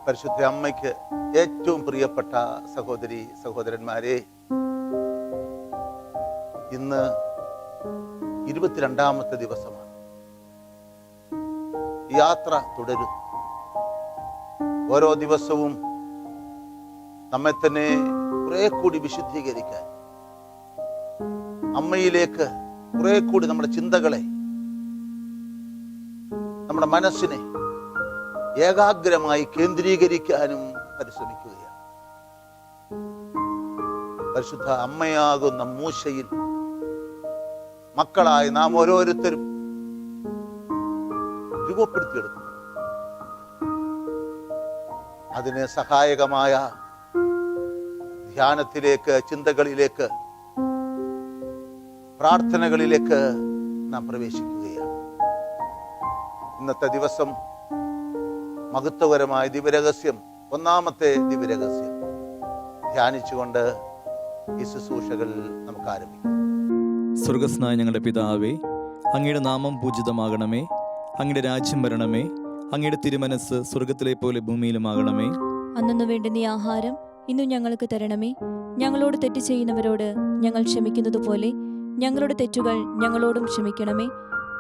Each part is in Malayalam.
പരിശുദ്ധ അമ്മയ്ക്ക് ഏറ്റവും പ്രിയപ്പെട്ട സഹോദരി സഹോദരന്മാരെ, ഇന്ന് 22ാമത്തെ ദിവസമാണ്. യാത്ര തുടരും. ഓരോ ദിവസവും നമ്മെ തന്നെ കുറെ കൂടി വിശുദ്ധീകരിക്കാൻ, അമ്മയിലേക്ക് കുറെ കൂടി നമ്മുടെ ചിന്തകളെ, നമ്മുടെ മനസ്സിനെ ഏകാഗ്രമായി കേന്ദ്രീകരിക്കാനും പരിശ്രമിക്കുകയാണ്. പരിശുദ്ധ അമ്മയാകുന്ന മൂശയിൽ മക്കളായി നാം ഓരോരുത്തരും രൂപപ്പെടുത്തിയെടുക്കുന്നു. അതിന് സഹായകമായ ധ്യാനത്തിലേക്ക്, ചിന്തകളിലേക്ക്, പ്രാർത്ഥനകളിലേക്ക് നാം പ്രവേശിക്കുകയാണ്. ഇന്നത്തെ ദിവസം മഹത്വകരമായ ദിവ്യരഹസ്യം, 1ാമത്തെ ദിവ്യരഹസ്യം ധ്യാനിച്ചുകൊണ്ട് ഈ ശുശ്രൂഷകൾ നമുക്ക് ആരംഭിക്കാം. സ്വർഗസ്നായ ഞങ്ങളുടെ പിതാവേ, അങ്ങയുടെ നാമം പൂജിതമാകണമേ. അങ്ങയുടെ രാജ്യം വരണമേ. അങ്ങയുടെ തിരുമനസ് സ്വർഗത്തിലെ പോലെ ഭൂമിയിലുമാകണമേ. അന്നു വേണ്ടുന്ന ആഹാരം ഇന്നു ഞങ്ങൾക്ക് തരണമേ. ഞങ്ങളോട് തെറ്റ് ചെയ്യുന്നവരോട് ഞങ്ങൾ ക്ഷമിക്കുന്നത് പോലെ ഞങ്ങളുടെ തെറ്റുകൾ ഞങ്ങളോടും ക്ഷമിക്കണമേ.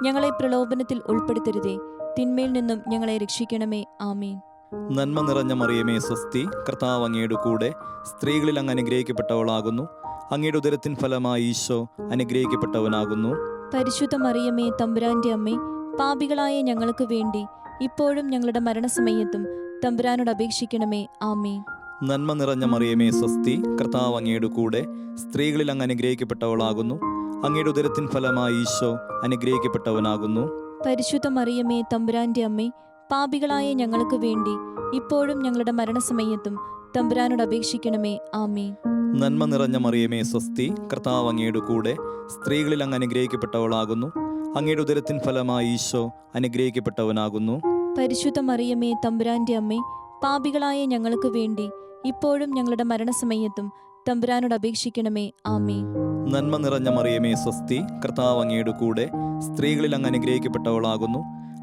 ഞങ്ങളെ പ്രലോഭനത്തിൽ ഉൾപ്പെടുത്തരുതേ, തിന്മയിൽ നിന്നും ഞങ്ങളെ രക്ഷിക്കണമേ. ആമേൻ. നന്മ നിറഞ്ഞ മറിയമേ സ്വസ്തി, കർത്താവ് അങ്ങയുടെ കൂടെ, സ്ത്രീകളിൽ അങ്ങ് അനുഗ്രഹിക്കപ്പെട്ടവളാകുന്നു. അങ്ങയുടെ ഉദരത്തിൻ ഫലമായി ഈശോ അനുഗ്രഹിക്കപ്പെട്ടവനാകുന്നു. പരിശുദ്ധ മറിയമേ, തമ്പുരാന്റെ അമ്മേ, പാപികളായ ഞങ്ങൾക്ക് വേണ്ടി ഇപ്പോഴും ഞങ്ങളുടെ മരണസമയത്തും തമ്പുരാനോട് അപേക്ഷിക്കണമേ. ആമേൻ. നന്മ നിറഞ്ഞ മറിയമേ സ്വസ്തി, കർത്താവ് അങ്ങയുടെ കൂടെ, സ്ത്രീകളിൽ അങ്ങ് അനുഗ്രഹിക്കപ്പെട്ടവളാകുന്നു. അങ്ങയുടെ ഉദരത്തിൻ ഫലമായി ഈശോ അനുഗ്രഹിക്കപ്പെട്ടവനാകുന്നു. പരിശുദ്ധ മറിയമേ, തമ്പുരാന്റെ അമ്മേ, പാപികളായ ഞങ്ങൾക്ക് വേണ്ടി ഇപ്പോഴും ഞങ്ങളുടെ മരണസമയത്തും തമ്പുരാനോട് അപേക്ഷിക്കണമേ. ആമേൻ. നന്മ നിറഞ്ഞ മറിയമേ സ്വസ്തി, കർത്താവ് അങ്ങയുടെ കൂടെ, സ്ത്രീകളിൽ അങ്ങ് അനുഗ്രഹിക്കപ്പെട്ടവളാകുന്നു. അങ്ങയുടെ ഉദരത്തിൻ ഫലമായി ഈശോ അനുഗ്രഹിക്കപ്പെട്ടവനാകുന്നു. പരിശുദ്ധ മറിയമേ, തമ്പുരാന്റെ അമ്മേ, പാപികളായ ഞങ്ങൾക്ക് വേണ്ടി ഇപ്പോഴും ഞങ്ങളുടെ മരണസമയത്തും തമ്പുരാനോട് അപേക്ഷിക്കണമേ. ആമേൻ. നന്മ നിറഞ്ഞ മറിയമേ സ്വസ്തി, കർത്താവ് അങ്ങയുടെ കൂടെ, സ്ത്രീകളിൽ അങ്ങ് അനുഗ്രഹിക്കപ്പെട്ടവളാകുന്നു.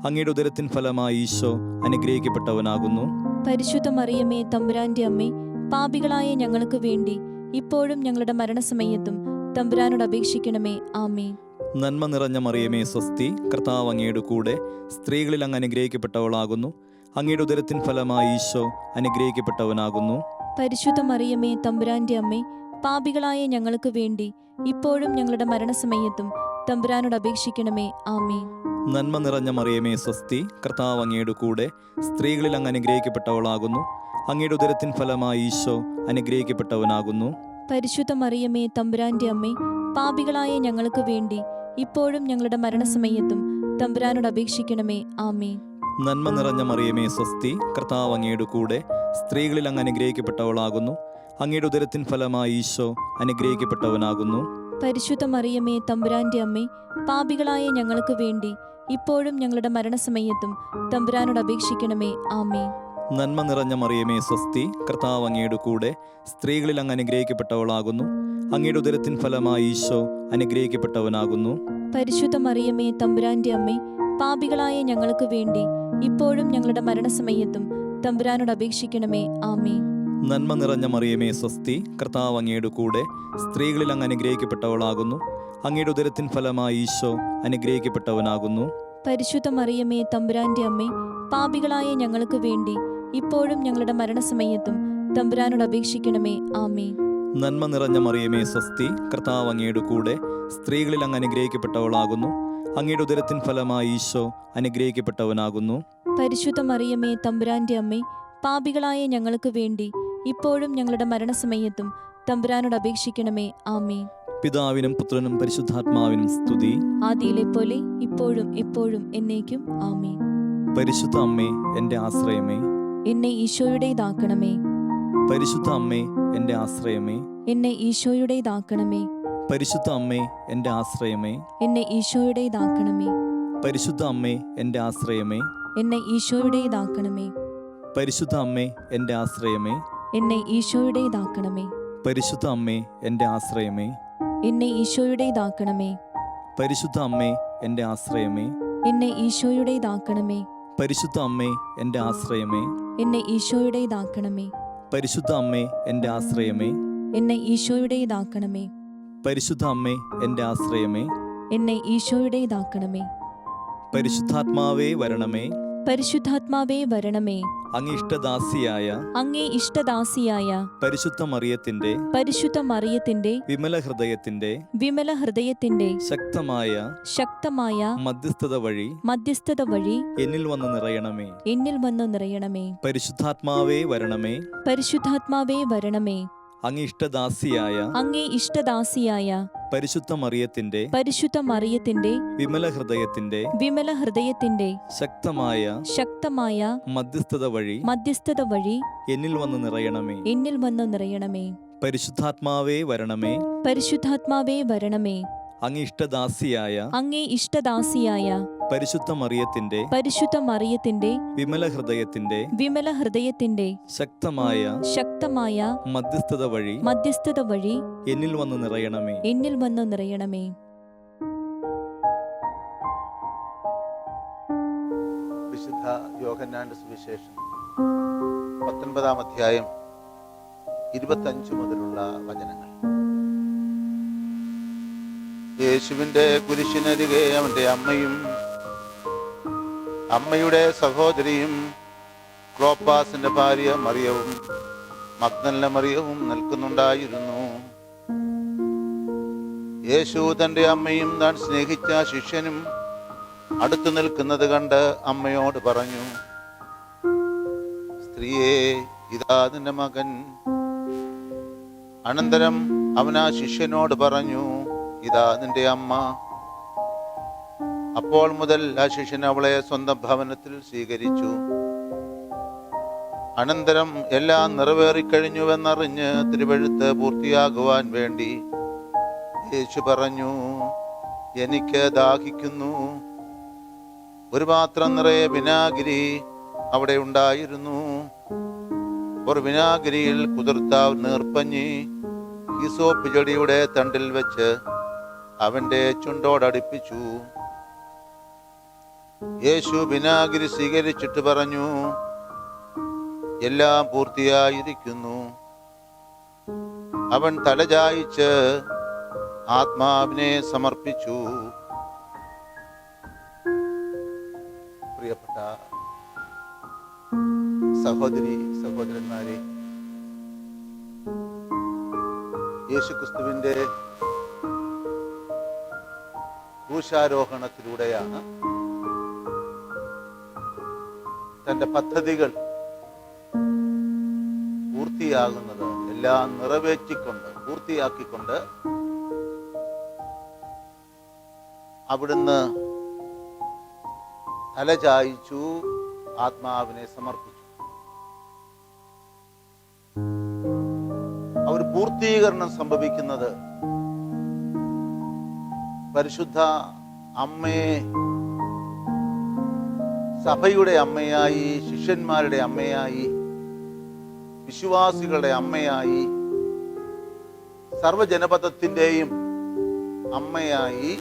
അങ്ങയുടെ ഉദരത്തിൻ ഫലമായി ഈശോ അനുഗ്രഹിക്കപ്പെട്ടവനാകുന്നു. പരിശുദ്ധ മറിയമേ, തമ്പുരാന്റെ അമ്മേ, പാപികളായ ഞങ്ങൾക്ക് വേണ്ടി ഇപ്പോഴും ഞങ്ങളുടെ മരണസമയത്തും തമ്പുരാനോട് അപേക്ഷിക്കണമേ. ആമേൻ. നന്മ നിറഞ്ഞ മറിയമേ സ്വസ്തി, കർത്താവ് അങ്ങയുടെ കൂടെ, സ്ത്രീകളിൽ അങ്ങ് അനുഗ്രഹിക്കപ്പെട്ടവളാകുന്നു. അങ്ങയുടെ ഉദരത്തിൻ ഫലമായി ഈശോ അനുഗ്രഹിക്കപ്പെട്ടവനാകുന്നു. പരിശുദ്ധ മറിയമേ, തമ്പുരാന്റെ അമ്മേ, പാപികളായ ഞങ്ങൾക്ക് വേണ്ടി ഇപ്പോഴും ഞങ്ങളുടെ മരണസമയത്തും തമ്പുരാനോട് അപേക്ഷിക്കണമേ. ആമേൻ. നന്മ നിറഞ്ഞ മറിയമേ സ്വസ്തി, കർത്താവ് അങ്ങയുടെ കൂടെ, സ്ത്രീകളിൽ അങ്ങ് അനുഗ്രഹിക്കപ്പെട്ടവളാകുന്നു. അങ്ങയുടെ ഉദരത്തിൻ ഫലമായി ഈശോ അനുഗ്രഹിക്കപ്പെട്ടവനാകുന്നു. പരിശുദ്ധ മറിയമേ, തമ്പുരാന്റെ അമ്മേ, പാപികളായ ഞങ്ങൾക്ക് വേണ്ടി ഇപ്പോഴും ഞങ്ങളുടെ മരണസമയത്തും തമ്പുരാനോട് അപേക്ഷിക്കണമേ. ആമേൻ. നന്മ നിറഞ്ഞ മറിയമേ സ്വസ്തി, കർത്താവ് അങ്ങയുടെ കൂടെ, സ്ത്രീകളിൽ അങ്ങ് അനുഗ്രഹിക്കപ്പെട്ടവളാകുന്നു. അങ്ങയുടെ ഉദരത്തിൻ ഫലമായി ഈശോ അനുഗ്രഹിക്കപ്പെട്ടവനാകുന്നു. പരിശുദ്ധ മറിയമേ, തമ്പുരാന്റെ അമ്മേ, പാപികളായ ഞങ്ങൾക്ക് വേണ്ടി ഇപ്പോഴും ഞങ്ങളുടെ മരണസമയത്തും തമ്പുരാനോട് അപേക്ഷിക്കണമേ. ആമേൻ. നന്മ നിറഞ്ഞ മറിയമേ സ്വസ്തി, കർത്താവ് അങ്ങയുടെ കൂടെ, സ്ത്രീകളിൽ അങ്ങ് അനുഗ്രഹിക്കപ്പെട്ടവളാകുന്നു. അങ്ങയുടെ ഉദരത്തിൻ ഫലമായി ഈശോ അനുഗ്രഹിക്കപ്പെട്ടവനാകുന്നു. പരിശുദ്ധ മറിയമേ, തമ്പുരാന്റെ അമ്മേ, പാപികളായ ഞങ്ങൾക്ക് വേണ്ടി ഇപ്പോഴും ഞങ്ങളുടെ മരണസമയത്തും തമ്പുരാനോട് അപേക്ഷിക്കണമേ. ആമേൻ. നന്മ നിറഞ്ഞ മറിയമേ സ്വസ്തി, കർത്താവ് അങ്ങയുടെ കൂടെ, സ്ത്രീകളിൽ അങ്ങ് അനുഗ്രഹിക്കപ്പെട്ടവളാകുന്നു. അങ്ങയുടെ ഉദരത്തിൻ ഫലമായി ഈശോ അനുഗ്രഹിക്കപ്പെട്ടവനാകുന്നു. പരിശുദ്ധ മറിയമേ, തമ്പുരാന്റെ അമ്മേ, പാപികളായ ഞങ്ങൾക്ക് വേണ്ടി ഇപ്പോഴും ഞങ്ങളുടെ മരണസമയത്തും തമ്പുരാനോട് അപേക്ഷിക്കണമേ. ആമേൻ. നന്മ നിറഞ്ഞ മറിയമേ സ്വസ്തി, കർത്താവ് അങ്ങയുടെ കൂടെ, സ്ത്രീകളിൽ അങ്ങ് അനുഗ്രഹിക്കപ്പെട്ടവളാകുന്നു. അങ്ങയുടെ ഉദരത്തിൻ ഫലമായി ഈശോ അനുഗ്രഹിക്കപ്പെട്ടവനാകുന്നു. പരിശുദ്ധ മറിയമേ, തമ്പുരാന്റെ അമ്മേ, പാപികളായ ഞങ്ങൾക്ക് വേണ്ടി ഇപ്പോഴും ഞങ്ങളുടെ മരണസമയത്തും തമ്പുരാനോട് അപേക്ഷിക്കണമേ. ആമേൻ. പിതാവിനും പുത്രനും പരിശുദ്ധാത്മാവിനും സ്തുതി, ആദിയിലെ പോലെ ഇപ്പോഴും എപ്പോഴും എന്നേക്കും. ആമേൻ. പരിശുദ്ധ അമ്മേ എൻ്റെ ആശ്രയമേ, എന്നെ ഈശോയുടേതാക്കണമേ. പരിശുദ്ധ അമ്മേ എൻ്റെ ആശ്രയമേ, എന്നെ ഈശോയുടേതാക്കണമേ. പരിശുദ്ധ അമ്മേ എൻ്റെ ആശ്രയമേ, എന്നെ ഈശോയുടേതാക്കണമേ. പരിശുദ്ധ അമ്മേ എൻ്റെ ആശ്രയമേ, എന്നെ ഈശോയുടേതാക്കണമേ. പരിശുദ്ധ അമ്മേ എൻ്റെ ആശ്രയമേ, എന്നെ ഈശോയുടേതാക്കണമേ. പരിശുദ്ധ അമ്മേ എൻ്റെ ആശ്രയമേ, എന്നെ ഈശോയുടേതാക്കണമേ. പരിശുദ്ധ അമ്മേ എൻ്റെ ആശ്രയമേ, എന്നെ ഈശോയുടേതാക്കണമേ. പരിശുദ്ധ അമ്മേ എൻ്റെ ആശ്രയമേ, എന്നെ ഈശോയുടേതാക്കണമേ. പരിശുദ്ധ അമ്മേ എൻ്റെ ആശ്രയമേ, എന്നെ ഈശോയുടേതാക്കണമേ. പരിശുദ്ധ അമ്മേ എൻ്റെ ആശ്രയമേ, എന്നെ ഈശോയുടേതാക്കണമേ. പരിശുദ്ധാത്മാവേ വരണമേ, പരിശുദ്ധാത്മാവേ വരണമേ. അങ്ങേ ഇഷ്ടദാസിയായ അങ്ങേ ഇഷ്ടദാസിയായ പരിശുദ്ധ മറിയത്തിൻ്റെ പരിശുദ്ധ മറിയത്തിന്റെ വിമല ഹൃദയത്തിൻ്റെ വിമല ഹൃദയത്തിന്റെ ശക്തമായ മധ്യസ്ഥത വഴി എന്നിൽ വന്നു നിറയണമേ. പരിശുദ്ധാത്മാവേ വരണമേ, പരിശുദ്ധാത്മാവേ വരണമേ. അങ്ങേ ഇഷ്ടദാസിയായ പരിശുദ്ധ മറിയത്തിന്റെ വിമല ഹൃദയത്തിന്റെ ശക്തമായ മധ്യസ്ഥത വഴി എന്നിൽ വന്നു നിറയണമേ. പരിശുദ്ധാത്മാവേ വരണമേ, പരിശുദ്ധാത്മാവേ വരണമേ. അങ്ങേ ഇഷ്ടദാസിയായ പരിശുദ്ധ മറിയത്തിന്റെ വിമല ഹൃദയത്തിന്റെ ശക്തമായ മധ്യസ്ഥത വഴി എന്നിൽ വന്നു നിറയണമേ. വിശുദ്ധ യോഹന്നാന്റെ സുവിശേഷം 19-ാം അധ്യായം 25 മുതലുള്ള വചനങ്ങൾ. യേശുവിന്റെ കുരിശിനരികെ അവന്റെ അമ്മയും അമ്മയുടെ സഹോദരിയും ക്ലോപ്പാസിന്റെ ഭാര്യ മറിയവും മഗ്ദലന മറിയവും നിൽക്കുന്നുണ്ടായിരുന്നു. യേശു തന്റെ അമ്മയും താൻ സ്നേഹിച്ച ശിഷ്യനും അടുത്തു നിൽക്കുന്നത് കണ്ട് അമ്മയോട് പറഞ്ഞു, സ്ത്രീയേ, ഇതാ നിന്റെ മകൻ. അനന്തരം അവൻ ആ ശിഷ്യനോട് പറഞ്ഞു, ഇതാ നിന്റെ അമ്മ. അപ്പോൾ മുതൽ ആ ശിഷ്യൻ അവളെ സ്വന്തം ഭവനത്തിൽ സ്വീകരിച്ചു. അനന്തരം എല്ലാം നിറവേറിക്കഴിഞ്ഞുവെന്നറിഞ്ഞ് തിരുവെഴുത്ത് പൂർത്തിയാകുവാൻ വേണ്ടി യേശു പറഞ്ഞു, എനിക്ക് ദാഹിക്കുന്നു. ഒരു പാത്രം നിറയെ വിനാഗിരി അവിടെ ഉണ്ടായിരുന്നു. ഒരു വിനാഗിരിയിൽ കുതിർത്ത നീർപ്പഞ്ഞി ഹിസോപ്പ് ചെടിയുടെ തണ്ടിൽ വെച്ച് അവന്റെ ചുണ്ടോടടുപ്പിച്ചു. യേശു വിനാഗിരി സ്വീകരിച്ചിട്ട് പറഞ്ഞു, എല്ലാം പൂർത്തിയായിരിക്കുന്നു. അവൻ തലചായിച്ച് ആത്മാവിനെ സമർപ്പിച്ചു. പ്രിയപ്പെട്ട സഹോദരി സഹോദരന്മാരെ, യേശുക്രിസ്തുവിന്റെ ക്രൂശാരോഹണത്തിലൂടെയാണ് തന്റെ പദ്ധതികൾ പൂർത്തിയാകുന്നത്. എല്ലാം പൂർത്തിയാക്കിക്കൊണ്ട് അവിടുന്ന് തലചായിച്ചു, ആത്മാവിനെ സമർപ്പിച്ചു. ഒരു പൂർത്തീകരണം സംഭവിക്കുന്നത് പരിശുദ്ധ അമ്മയെ സഭയുടെ അമ്മയായി, ശിഷ്യന്മാരുടെ അമ്മയായി, വിശ്വാസികളുടെ അമ്മയായി, സർവജനപദത്തിൻ്റെയും അമ്മയായി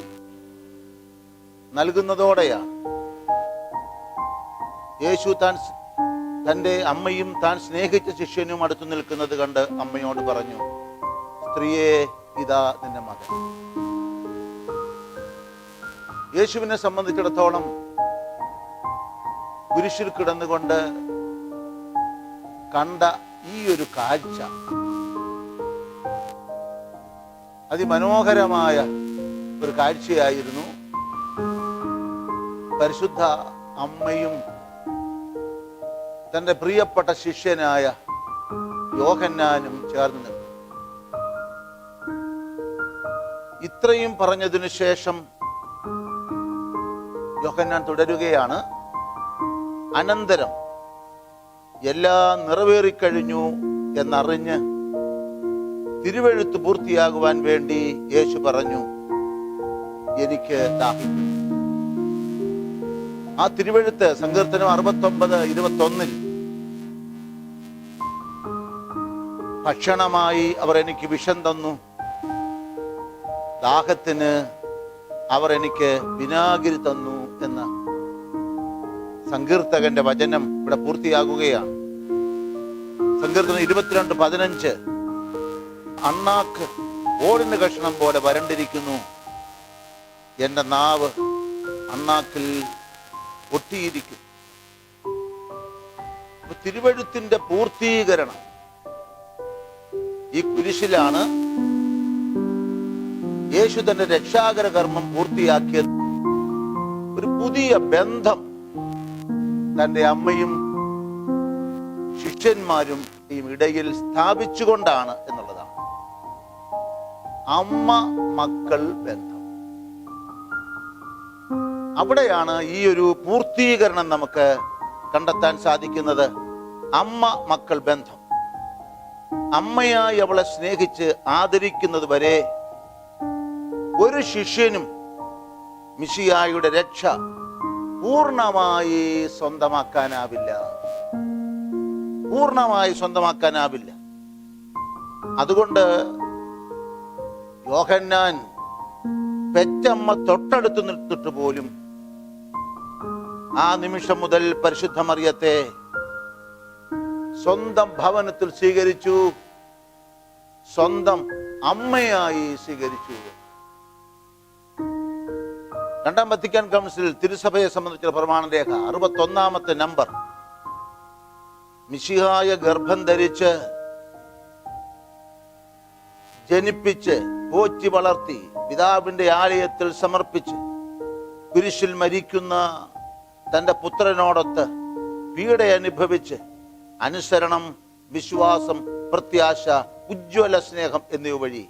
നൽകുന്നതോടെയാണ്. യേശു തൻ്റെ അമ്മയും താൻ സ്നേഹിച്ച ശിഷ്യനും അടുത്തു നിൽക്കുന്നത് കണ്ട് അമ്മയോട് പറഞ്ഞു, സ്ത്രീയെ, ഇതാ നിന്റെ മകൻ. യേശുവിനെ സംബന്ധിച്ചിടത്തോളം കുരിശിൽ കിടന്നുകൊണ്ട് കണ്ട ഈ ഒരു കാഴ്ച അതിമനോഹരമായ ഒരു കാഴ്ചയായിരുന്നു. പരിശുദ്ധ അമ്മയും തൻ്റെ പ്രിയപ്പെട്ട ശിഷ്യനായ യോഹന്നാനും ചേർന്ന് നിൽക്കും. ഇത്രയും പറഞ്ഞതിനു ശേഷം യോഹന്നാൻ തുടരുകയാണ്. അനന്തരം എല്ലാം നിറവേറിക്കഴിഞ്ഞു എന്നറിഞ്ഞ് തിരുവെഴുത്ത് പൂർത്തിയാകുവാൻ വേണ്ടി യേശു പറഞ്ഞു, എനിക്ക് ദാഹിക്കുന്നു. ആ തിരുവെഴുത്ത് സങ്കീർത്തനം 69:21 ഭക്ഷണമായി അവർ എനിക്ക് വിഷം തന്നു, ദാഹത്തിന് അവർ എനിക്ക് വിനാഗിരി തന്നു എന്ന സങ്കീർത്തകന്റെ വചനം ഇവിടെ പൂർത്തിയാകുകയാണ്. സങ്കീർത്തനം 22:15 അണ്ണാക്ക് ഓടിന് കഷ്ണം പോലെ വരണ്ടിരിക്കുന്നു, എൻ്റെ നാവ് അണ്ണാക്കിൽ ഒട്ടിയിരിക്കും. തിരുവഴുത്തിന്റെ പൂർത്തീകരണം ഈ കുരിശിലാണ്. യേശു തന്റെ രക്ഷാകര കർമ്മം പൂർത്തിയാക്കിയത് ഒരു പുതിയ ബന്ധം തന്റെ അമ്മയും ശിഷ്യന്മാരും ഇടയിൽ സ്ഥാപിച്ചുകൊണ്ടാണ് എന്നുള്ളതാണ്. അമ്മ മക്കൾ ബന്ധം. അവിടെയാണ് ഈ ഒരു പൂർത്തീകരണം നമുക്ക് കണ്ടെത്താൻ സാധിക്കുന്നത്. അമ്മ മക്കൾ ബന്ധം. അമ്മയായി അവളെ സ്നേഹിച്ച് ആദരിക്കുന്നത് വരെ ഒരു ശിഷ്യനും മിശിഹായുടെ രക്ഷ പൂർണ്ണമായി സ്വന്തമാക്കാനാവില്ല. അതുകൊണ്ട് യോഹന്നാൻ പെറ്റമ്മ തൊട്ടടുത്ത് നിർത്തിട്ട് പോലും ആ നിമിഷം മുതൽ പരിശുദ്ധ മറിയത്തെ സ്വന്തം ഭവനത്തിൽ സ്വീകരിച്ചു, സ്വന്തം അമ്മയായി സ്വീകരിച്ചു. രണ്ടാം വത്തിക്കാൻ കൗൺസിൽ തിരുസഭയെ സംബന്ധിച്ചുള്ള പ്രമാണരേഖ 61-ാമത്തെ നമ്പർ, മിശിഹായ ഗർഭം ധരിച്ച് ജനിപ്പിച്ച് പോറ്റി വളർത്തി പിതാവിന്റെ ആലയത്തിൽ സമർപ്പിച്ച് കുരിശിൽ മരിക്കുന്ന തന്റെ പുത്രനോടൊത്ത് പീഡ അനുഭവിച്ച് അനുസരണം, വിശ്വാസം, പ്രത്യാശ, ഉജ്ജ്വല സ്നേഹം എന്നിവ വഴി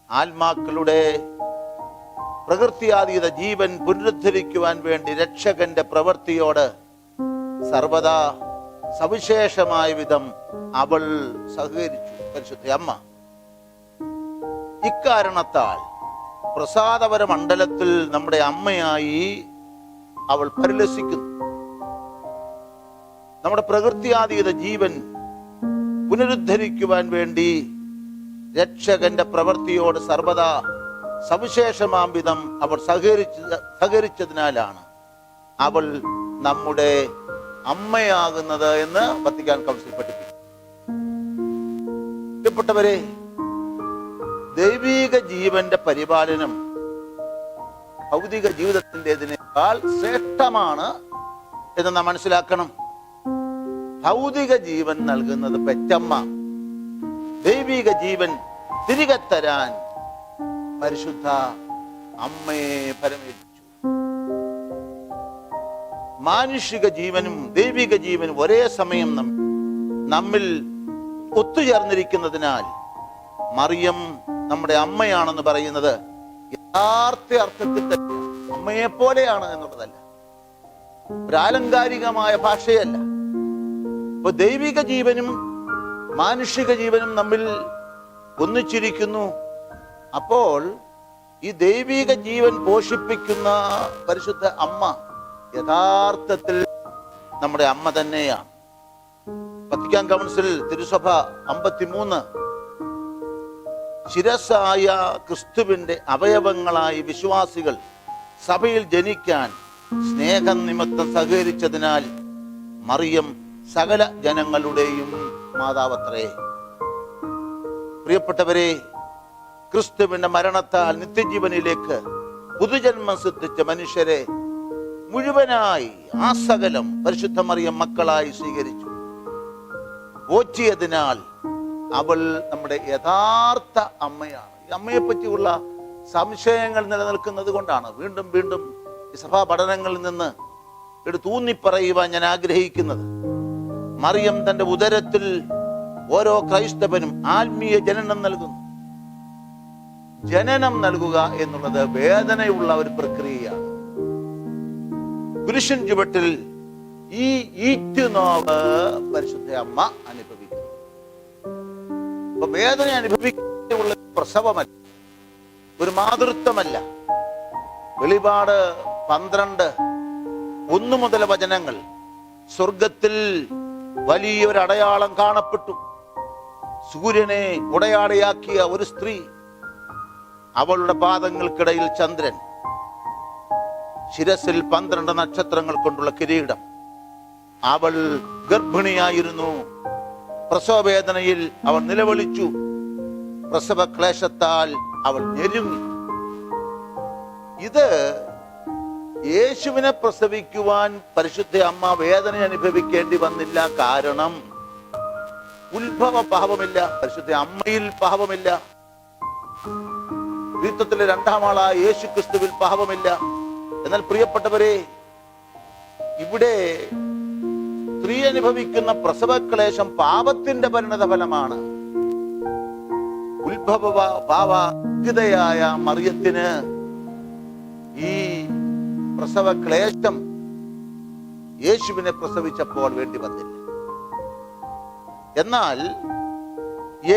ആത്മാക്കളുടെ പ്രകൃത്യാതീത ജീവൻ പുനരുദ്ധരിക്കുവാൻ വേണ്ടി രക്ഷകന്റെ പ്രവൃത്തിയോട് സർവദാ സവിശേഷമായ വിധം അവൾ സഹകരിച്ചു. പരിശുദ്ധ അമ്മ ഇക്കാരണത്താൽ പ്രസാദപര മണ്ഡലത്തിൽ നമ്മുടെ അമ്മയായി അവൾ പരിലസിക്കുന്നു. നമ്മുടെ പ്രകൃത്യാതീത ജീവൻ പുനരുദ്ധരിക്കുവാൻ വേണ്ടി രക്ഷകന്റെ പ്രവൃത്തിയോട് സർവദാ സവിശേഷമാം വിധം അവൾ സഹകരിച്ചതിനാലാണ് അവൾ നമ്മുടെ അമ്മയാകുന്നത് എന്ന് വത്തിക്കാൻ കൗൺസിൽ പഠിപ്പിക്കും. പ്രിയപ്പെട്ടവരെ, ദൈവിക ജീവന്റെ പരിപാലനം ഭൗതിക ജീവിതത്തിൻ്റെതിനേക്കാൾ ശ്രേഷ്ഠമാണ് എന്ന് നാം മനസ്സിലാക്കണം. ഭൗതിക ജീവൻ നൽകുന്നത് പെറ്റമ്മ, ദൈവിക ജീവൻ തിരികെ തരാൻ പരിശുദ്ധ അമ്മയെ പരമേൽപ്പിച്ചു. മാനുഷിക ജീവനും ദൈവിക ജീവനും ഒരേ സമയം നമ്മിൽ ഒത്തുചേർന്നിരിക്കുന്നതിനാൽ മറിയം നമ്മുടെ അമ്മയാണെന്ന് പറയുന്നത് യഥാർത്ഥ അർത്ഥത്തിൽ തന്നെ അമ്മയെ പോലെയാണ് എന്നുള്ളതല്ല, ഒരു ആലങ്കാരികമായ ഭാഷയല്ല. ഇപ്പൊ ദൈവിക ജീവനും മാനുഷിക ജീവനും തമ്മിൽ ഒന്നിച്ചിരിക്കുന്നു. അപ്പോൾ ഈ ദൈവിക ജീവൻ പോഷിപ്പിക്കുന്ന പരിശുദ്ധ അമ്മ യഥാർത്ഥത്തിൽ നമ്മുടെ അമ്മ തന്നെയാണ്. വത്തിക്കാൻ കൗൺസിൽ തിരുസഭ 53 ശിരസ്സായ ക്രിസ്തുവിന്റെ അവയവങ്ങളായി വിശ്വാസികൾ സഭയിൽ ജനിക്കാൻ സ്നേഹം നിമിത്തം സഹകരിച്ചതിനാൽ മറിയം സകല ജനങ്ങളുടെയും മാതാവത്രേ. പ്രിയപ്പെട്ടവരെ, ക്രിസ്തുവിന്റെ മരണത്താൽ നിത്യജീവനിലേക്ക് പുതുജന്മം സിദ്ധിച്ച മനുഷ്യരെ മുഴുവനായി ആ സകലം പരിശുദ്ധ മറിയം മക്കളായി സ്വീകരിച്ചു. പോറ്റിയതിനാൽ അവൾ നമ്മുടെ യഥാർത്ഥ അമ്മയാണ്. ഈ അമ്മയെ പറ്റിയുള്ള സംശയങ്ങൾ നിലനിൽക്കുന്നത് കൊണ്ടാണ് വീണ്ടും വീണ്ടും ഈ സഭാ പഠനങ്ങളിൽ നിന്ന് എടുത്തൂന്നിപ്പറയുവാൻ ഞാൻ ആഗ്രഹിക്കുന്നത്. മറിയം തന്റെ ഉദരത്തിൽ ഓരോ ക്രൈസ്തവനും ആത്മീയ ജനനം നൽകുന്നു. ജനനം നൽകുക എന്നുള്ളത് വേദനയുള്ള ഒരു പ്രക്രിയയാണ്. കുരിശിൻ ചുവട്ടിൽ ഈ ഈറ്റുനോവ് പരിശുദ്ധ അമ്മ അനുഭവിക്കുന്നു. അപ്പൊ വേദന അനുഭവിക്കാനുള്ള പ്രസവമല്ല, ഒരു മാതൃത്വമല്ല. വെളിപാട് 12:1 മുതൽ വചനങ്ങൾ, സ്വർഗത്തിൽ വലിയൊരു അടയാളം കാണപ്പെട്ടു. സൂര്യനെ ഉടയാടയാക്കിയ ഒരു സ്ത്രീ, അവളുടെ പാദങ്ങൾക്കിടയിൽ ചന്ദ്രൻ, ശിരസിൽ 12 നക്ഷത്രങ്ങൾ കൊണ്ടുള്ള കിരീടം. അവൾ ഗർഭിണിയായിരുന്നു. പ്രസവവേദനയിൽ അവൾ നിലവിളിച്ചു. പ്രസവ ക്ലേശത്താൽ അവൾ ഞെരുങ്ങി. ഇത് യേശുവിനെ പ്രസവിക്കുവാൻ പരിശുദ്ധ അമ്മ വേദന അനുഭവിക്കേണ്ടി വന്നില്ല. കാരണം ഉത്ഭവ പാപമില്ല, പരിശുദ്ധ അമ്മയിൽ പാപമില്ല, ത്രിത്വത്തിലെ രണ്ടാം ആളായ യേശു ക്രിസ്തുവിൽ പാപമില്ല. എന്നാൽ പ്രിയപ്പെട്ടവരെ, ഇവിടെ സ്ത്രീ അനുഭവിക്കുന്ന പ്രസവക്ലേശം പാപത്തിന്റെ പരിണത ഫലമാണ്. ഉത്ഭവ പാപഹിതയായ മറിയത്തിന് ഈ പ്രസവക്ലേശം യേശുവിനെ പ്രസവിച്ചപ്പോൾ വേണ്ടി വന്നില്ല. എന്നാൽ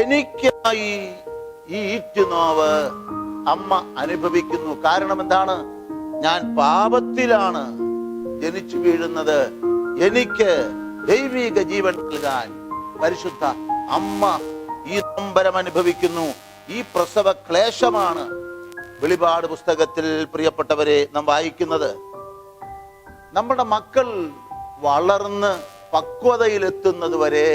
എനിക്കായി ഈ ഈറ്റുനോവ് അമ്മ അനുഭവിക്കുന്നു. കാരണം എന്താണ്? ഞാൻ പാപത്തിലാണ് ജനിച്ചു വീഴുന്നത്. എനിക്ക് ദൈവിക ജീവൻ നൽകാൻ പരിശുദ്ധ അമ്മ ഈ നൊമ്പരം അനുഭവിക്കുന്നു. ഈ പ്രസവ ക്ലേശമാണ് വെളിപാട് പുസ്തകത്തിൽ പ്രിയപ്പെട്ടവരെ നാം വായിക്കുന്നത്. നമ്മുടെ മക്കൾ വളർന്ന് പക്വതയിലെത്തുന്നത് വരെ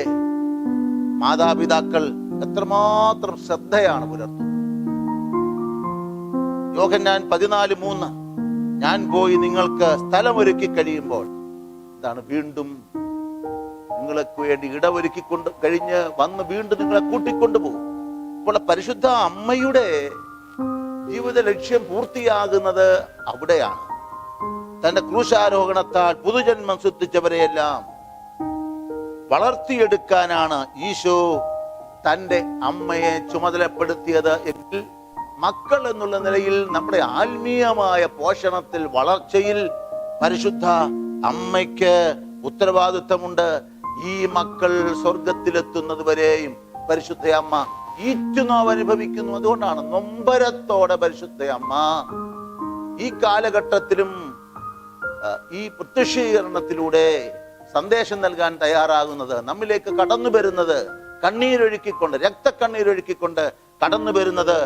മാതാപിതാക്കൾ എത്രമാത്രം ശ്രദ്ധയാണ് പുലർത്തുന്നത്. യോഹന്നാൻ 14:3, ഞാൻ പോയി നിങ്ങൾക്ക് സ്ഥലമൊരുക്കി കഴിയുമ്പോൾ, ഇതാണ് വീണ്ടും നിങ്ങൾക്ക് വേണ്ടി ഇടമൊരുക്കിക്കൊണ്ട് കഴിഞ്ഞ് വന്ന് വീണ്ടും നിങ്ങളെ കൂട്ടിക്കൊണ്ടുപോകും. അപ്പോൾ പരിശുദ്ധ അമ്മയുടെ ജീവിത ലക്ഷ്യം പൂർത്തിയാകുന്നത് അവിടെയാണ്. തന്റെ ക്രൂശാരോഹണത്താൽ പുതുജന്മം സൃഷ്ടിച്ചവരെയെല്ലാം വളർത്തിയെടുക്കാനാണ് ഈശോ തന്റെ അമ്മയെ ചുമതലപ്പെടുത്തിയത് എങ്കിൽ, മക്കൾ എന്നുള്ള നിലയിൽ നമ്മുടെ ആത്മീയമായ പോഷണത്തിൽ വളർച്ചയിൽ പരിശുദ്ധ അമ്മയ്ക്ക് ഉത്തരവാദിത്വമുണ്ട്. ഈ മക്കൾ സ്വർഗത്തിലെത്തുന്നത് വരെയും പരിശുദ്ധ അമ്മ ഈറ്റുനോവ് അനുഭവിക്കുന്നു. അതുകൊണ്ടാണ് നൊമ്പരത്തോടെ പരിശുദ്ധ അമ്മ ഈ കാലഘട്ടത്തിലും ഈ പ്രത്യക്ഷീകരണത്തിലൂടെ സന്ദേശം നൽകാൻ തയ്യാറാകുന്നത്, നമ്മിലേക്ക് കടന്നു വരുന്നത്, കണ്ണീരൊഴുക്കിക്കൊണ്ട്, രക്തക്കണ്ണീരൊഴുക്കിക്കൊണ്ട് കടന്നു വരുന്നത്